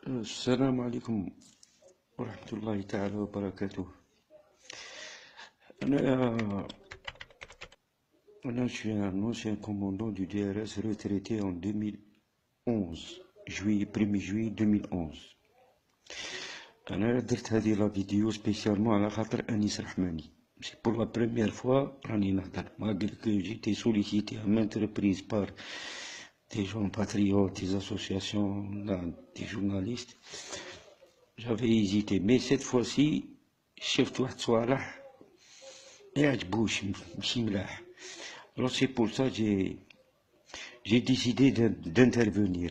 السلام عليكم ورحمة الله تعالى وبركاته. أنا je suis un ancien commandant du DRS retraité en 2011 juillet 1er juillet 2011. أنا درت هذه لا فيديو spécialement على خاطر أنيس رحماني. C'est pour la première fois راني نهضر malgré que j'ai été sollicité à maintes reprises par des gens patriotes, des associations, des journalistes. J'avais hésité, mais cette fois-ci, شفت واحد صوالح يعجبوش ماشي ملاح. Alors c'est pour ça que j'ai décidé d'intervenir.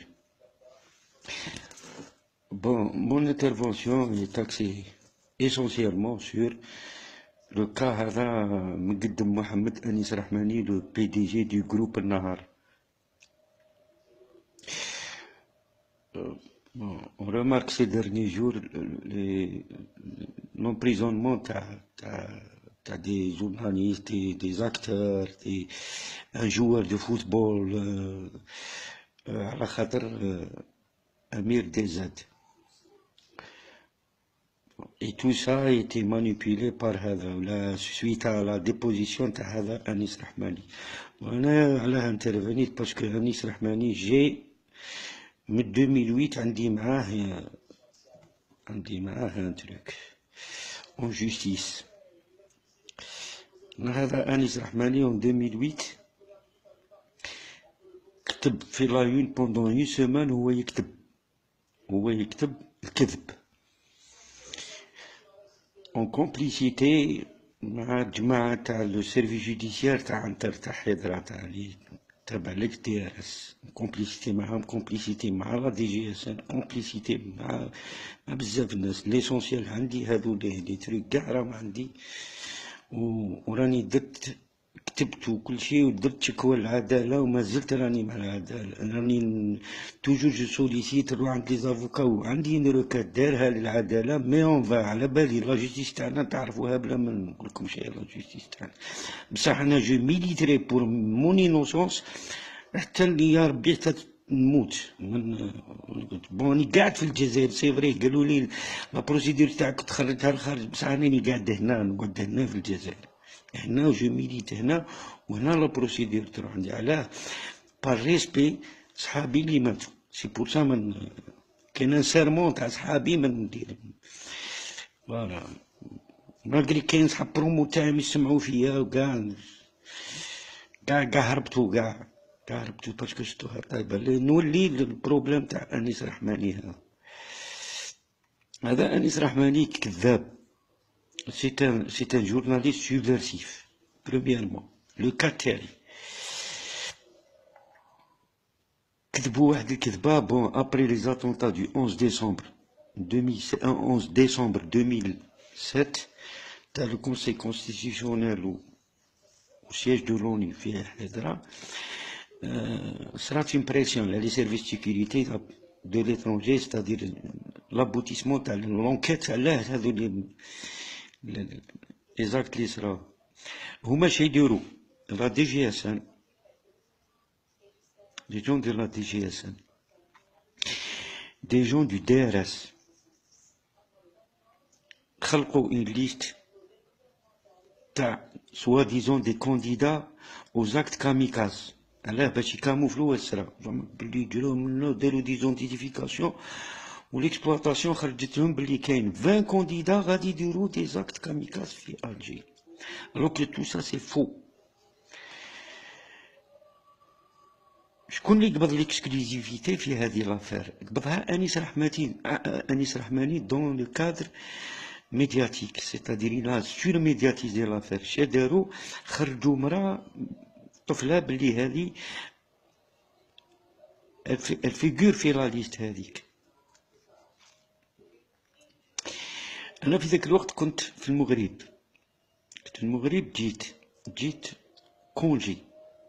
Bon, mon intervention est axée essentiellement sur le cas هذا مقدم محمد أنيس رحماني, le PDG du groupe النهار. Bon, on remarque ces derniers jours l'emprisonnement t'as des journalistes, des acteurs, un joueur de football, على خاطر Amir DZ. Et tout ça a été manipulé par suite à la déposition de Anis Rahmani. وانا علاه intervenir parce que Anis Rahmani, j'ai من 2008 عندي معاه un truc en justice. هذا أنيس رحماني en 2008 كتب في لا يون pendant une semaine هو يكتب الكذب en complicité مع جماعة تاع لو سيرفيس جوديسيير تاع حيدرا تاع لي تبع لك دي ار اس. كومبليسيتي معاهم, كومبليسيتي مع لا دي جي اس ان, كومبليسيتي مع بزاف الناس. ليسونسيال عندي هادو لي تروك كاع راهم عندي, وراني كتبت وكل شيء, ودرت شكوى للعدالة وما زلت راني مع العدالة. راني توجور جو سوليسيت نروح عند لي زافوكا وعندي اون روكات دارها للعدالة. مي اون فا على بالي لا جوستيس تاعنا تعرفوها بلا ما نقولكمش هي لا جوستيس تاعنا, بصح انا جو ميليتري بور مون انوسونس حتى اللي يا ربي حتى نموت. بون راني قاعد في الجزائر سي فري, قالوا لي لا بروسيدور تاعك تخرجها للخارج, بصح راني قاعد هنا, نقعد هنا في الجزائر هنا, وجو ميليت هنا, وهنا لا بروسيدور تروح عندي. علاه بار ريسبي صحابي اللي ماتوا. سي بور سا من كاين ان سيرمون تاع صحابي ما ندير فوالا. مالغري كاين صحاب برومو تاعي يسمعوا فيا وكاع هربتوا, كاع هربتوا باسكو شفتوها طايبه. نولي البروبليم تاع انيس رحماني. هذا انيس رحماني كذاب. C'est un journaliste subversif, premièrement. Le cas تاعي كذبوا واحد الكذبة. Bon, après les attentats du 11 décembre 2007, t'as le Conseil constitutionnel au siège de l'ONU في حيدرا, صرات une pression les services de sécurité de l'étranger, c'est-à-dire l'aboutissement de l'enquête علاه هذو les actes اللي صراو. هما شي يديروا لا دي جي اس ان, les gens de la DGSN, des gens du DRS, خلقوا une liste تاع soi-disant des candidats aux actes kamikazes. علاه باش يكاموفلو الصرا, بلي داروا دي زونتيفيكاسيون والاكسبلوطاسيون خرجت لهم بلي كاين 20 كانديدا غادي يديروا دي زاكت كاميكاز في الجي. alors que tout ça c'est faux. شكون اللي قبض ليكسكلوزيفيتي في هذه لافير؟ قبضها انيس رحماني دون لو كادر ميدياتيك, سيتادير il a surmédiatisé l'affaire. شا داروا خرجوا مرا طفله بلي هذه الفيغور في لا ليست هذيك. انا في ذاك الوقت كنت في المغرب, جيت كونجي,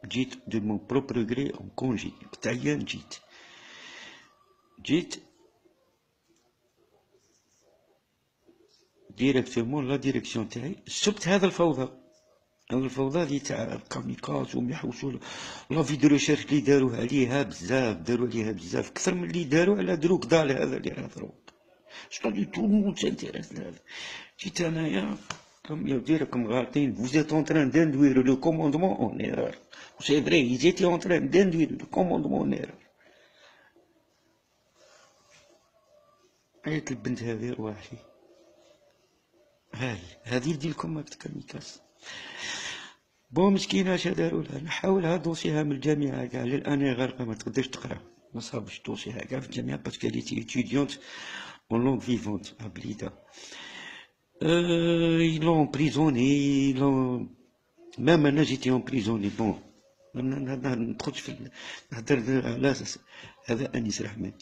جيت de mon propre gré en congé, تعيان جيت ديريكتومون لا ديريكسيون تاعي. سبت هذا الفوضى الفوضى هذه تاع الكاميكاز وما يحوسوا لا فيديو ريشيرش اللي داروه عليها بزاف، داروا عليها بزاف أكثر من اللي داروا على دروك دال هذا اللي راه دروك. شطادي تو المون سانتيريس لهذا. جيت انايا راهم يا ودي راكم غالطين، فوزيت اون تران داندوير لو كوموندمون اون ايرور. سي فري جيتي اون تران داندوير لو كوموندمون اون ايرور. عيط البنت هذه رواحي، هاي هذه ديالكم هاك كاميكاز. بون مسكينة اش داروا لها، نحاولها دوسيها من الجامعة كاع للآن غارقة ما تقدرش تقرا، ما صابش دوسيها كاع في الجامعة باسكو ليتي étudiante en langue vivante à Blida. Ils l'ont emprisonné, ils l'ont... même أنا جيتي emprisonné. بون ندخلش في نهدر على هذا أنيس رحماني.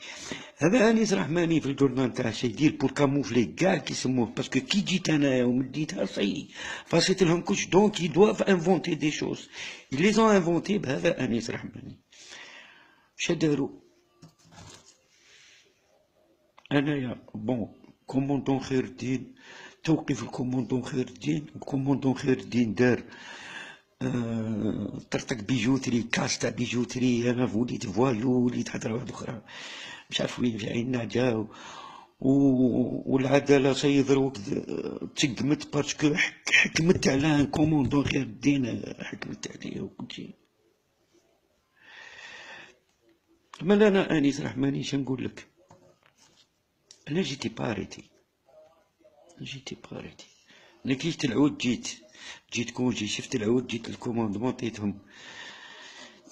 هذا أنيس رحماني في الجورنال تاع شي يدير بور كاموفلي كاع كيسموه، باسكو كي جيت أنايا ومديتها صي فاسيت لهم كلش، دونك ils doivent inventer des choses. ils les ont inventé بهذا أنيس رحماني. واش داروا أنايا بون كوموندون خير الدين، توقيف الكوموندون خير الدين. الكوموندون خير الدين دار طرطق بيجوتري، كاس تاع بيجوتري. انا وليت فوايو، وليت حضره واحده اخرى مش عارف وين في عين نعجه والعداله سيد دروك تقمت باسكو حكمت على كوموندون خير الدين، حكمت عليه وكلشي. مال انا انيس رحماني شنقول لك، انا جيتي باريتي، جيتي باريتي. انا كي جيت العود جيت كونجي، شفت العود جيت الكوموندمون عطيتهم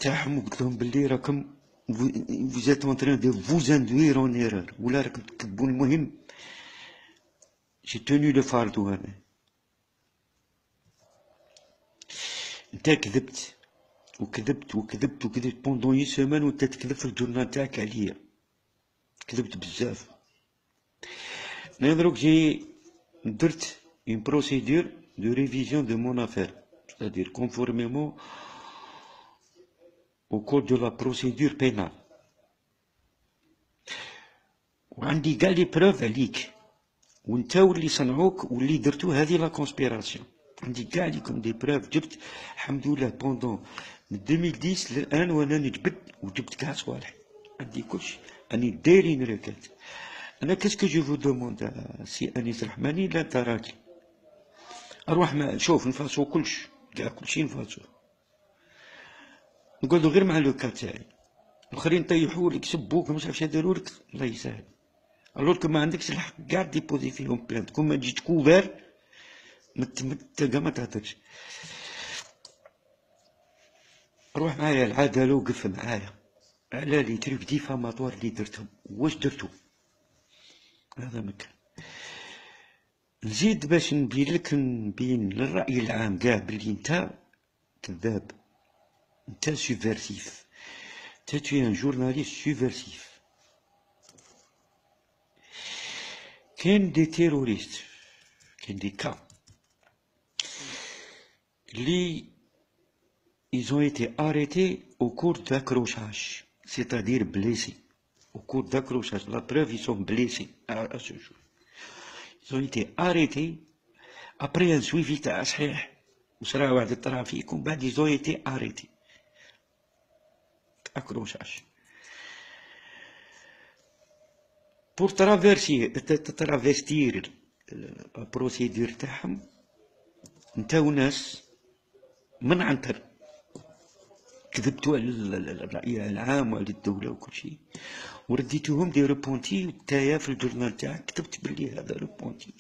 تاعهم وقلت لهم باللي راكم vous êtes en train de vous induire en erreur ولا راكم تكذبون. المهم جي توني لو فاردو. انا انت كذبت وكذبت وكذبت وكذبت بوندون اون سيمان، وانت تكذب في الجورنال تاعك عليا، كذبت بزاف. انا دروك جي درت اون بروسيدور دو ريفيزيون دو مون افير، c'est-à-dire conformément au code de la procédure pénale. وعندي كاع لي بروف عليك، وانت واللي صنعوك واللي درتو هذه لا كونسبيراسيون. عندي كاع ليكم دي بروف، جبت الحمد لله بوندون من 2010 للان وانا نجبد، وجبت كاع صوالح عندي كلشي، راني دايرين ركات. انا كاسكو جو فو دوموند سي انيس الرحماني، لا انت راجل اروح ما شوف نفاسو كلش كاع كلشي نفاسو، نقعدو غير مع لو كا تاعي. الاخرين طيحولك سبوك مش عارف دارولك، الله يسهل. الوغ ما عندكش الحق كاع ديبوزي فيهم بلانت، كون ما تجيش كوفير كاع ما تهدرش. روح معايا العدالة وقف معايا على لي تريك ديفاماتوار اللي درتهم، واش درتو هذا مكان. نزيد باش نبين للرأي العام كاع بلي نتا كذاب، نتا سوفيرسيف، نتا توي ان جورناليست سوفيرسيف. كاين دي تيروريست، كاين دي كا اللي ils ont été arrêtés au cours d'accrochage, c'est-à-dire blessés. Au cours d'accrochage, la preuve, ils sont blessés à ce jour. Ils ont été arrêtés après un suivi تاع صحيح وصرا واحد الترافيك، ومن بعد ils ont été arrêtés. Accrochage. Pour travestir la procédure تاعهم، نتاو ناس من عنتر كذبتوا على الرأي العام وعلى الدولة وكل شيء، ورديتوهم دي روبونتي، وتايا في الجورنال تاعك كتبت بلي هذا روبونتي،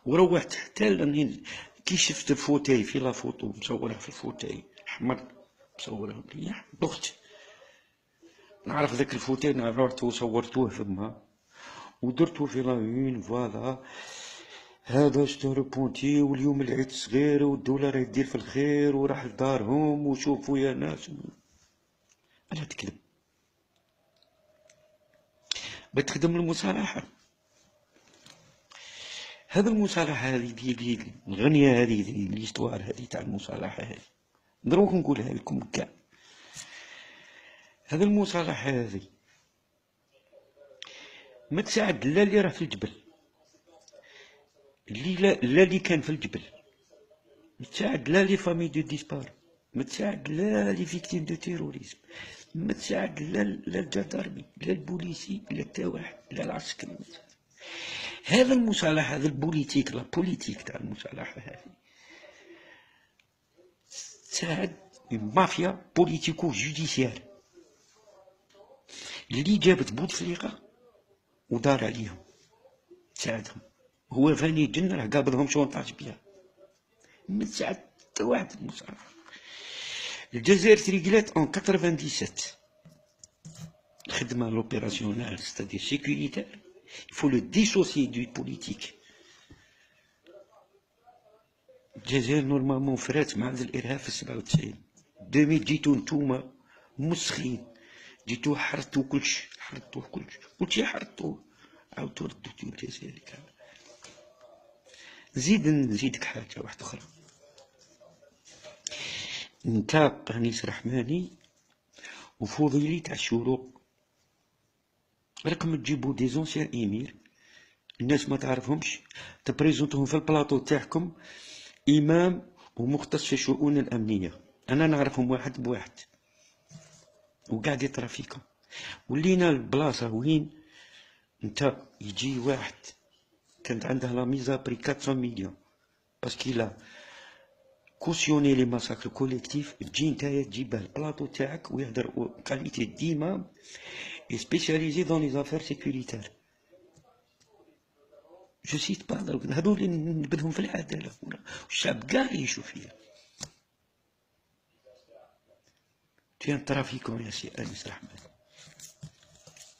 وروحت حتى لاني كي شفت الفوتاي في لا فوتو مصورها في الفوتاي احمر مصورها مليح، دخت نعرف ذاك الفوتاي، رحت وصورتوه ثما ودرتو في لا اون. فوالا هذا شتا روبونتي، واليوم العيد صغير والدولة راهي دير في الخير وراح لدارهم، وشوفوا يا ناس. ألا تكذب بتخدم المصالحة. هذا المصالحة هذه ديال الغنية، هذه ليستوار هذه تاع المصالحة هذه، نروح نقولها لكم كاع. هذا المصالحة هذه ما تساعد لا اللي راه في الجبل، لا اللي كان في الجبل، متساعد لا لي فامي دو ديسبار، متساعد لا لي فيكتيم دو تيروريزم، متساعد لا الجدارمي لا البوليسي لا تا واحد لا العسكري. هذا المصالحة، هذا البوليتيك، لا بوليتيك تاع المصالحة هذه تساعد مافيا بوليتيكو جوديسيال اللي جابت بوتفليقة ودار عليهم، تساعدهم. هو فاني جن راه قابضهم شونطاج بيها، ما تساعد حتى واحد المصالحة. الجزائر تريقلات اون 97 الخدمة لوبيراسيونال ستادير سيكوريتير، يفو لو ديسوسي دو بوليتيك. الجزائر نورمالمون فرات مع هذا الارهاب في 97. 2000 جيتو نتوما مسخين، جيتو حرتو كلشي، كلشي حرتوه، عاودتو رديتو الجزائر كامل. نزيدك حاجة واحدة أخرى. نتا أنيس رحماني وفضيلي تاع الشروق، راكم تجيبو دي زونسيان إيمير الناس ما تعرفهمش، تبريزونتهم في البلاطو تاعكم إمام ومختص في الشؤون الأمنية. أنا نعرفهم واحد بواحد وقاعد يطرى فيكم. ولينا البلاصة وين نتا يجي واحد كانت عنده لا ميزا بري 400 مليون باسكو لا كوسيوني لي ماساكر كوليكتيف، تجي نتايا تجيبه البلاطو تاعك ويهدر كاليتي ديما سبيسياليزي دون لي زافير سيكوريتير. جو سيت با هادو اللي نبدهم في العدالة، والشعب كاع يعيشو فيها. تيان ترافيكون يا سي أنيس رحمن،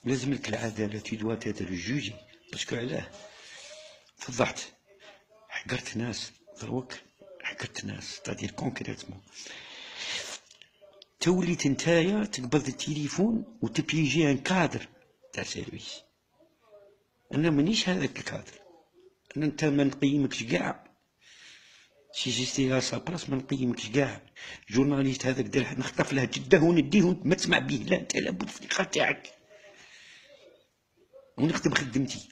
لازم لك العدالة، tu dois être jugé باسكو علاه فضحت، حقرت ناس، دروك حقرت ناس تادير كونكريتمون. توليت نتايا تقبض التليفون وتبيجي ان كادر تاع سيرفيس. انا مانيش هذاك الكادر، انا انت ما نقيمكش كاع، سي جيستي لا سا بلاص ما نقيمكش كاع. جورناليست هذاك دير نخطف له جده ونديه ما تسمع به، لا انت لابد في الخط تاعك ونخدم خدمتي.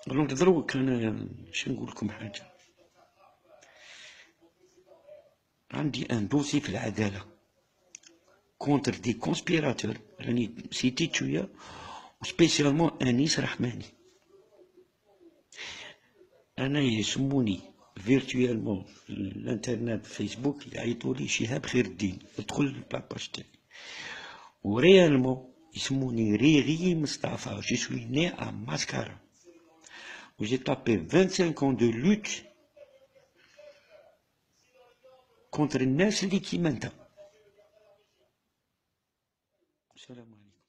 دونك دروك انا شنو نقول لكم حاجه، عندي ان دوسي في العداله كونتر دي كونسبيراتور راني سيتيت شويه، وسبيسيالمون انيس رحماني. انا يسموني فيرتويالمون في الانترنت فيسبوك يعيطولي شهاب خير الدين، ادخل لاباج تاعي. وريالمون يسموني ريغي مصطفى. جو سوي ني ا ماسكارا و جي طابي 25 ans de lutte contre الناس اللي كيما انت. السلام عليكم.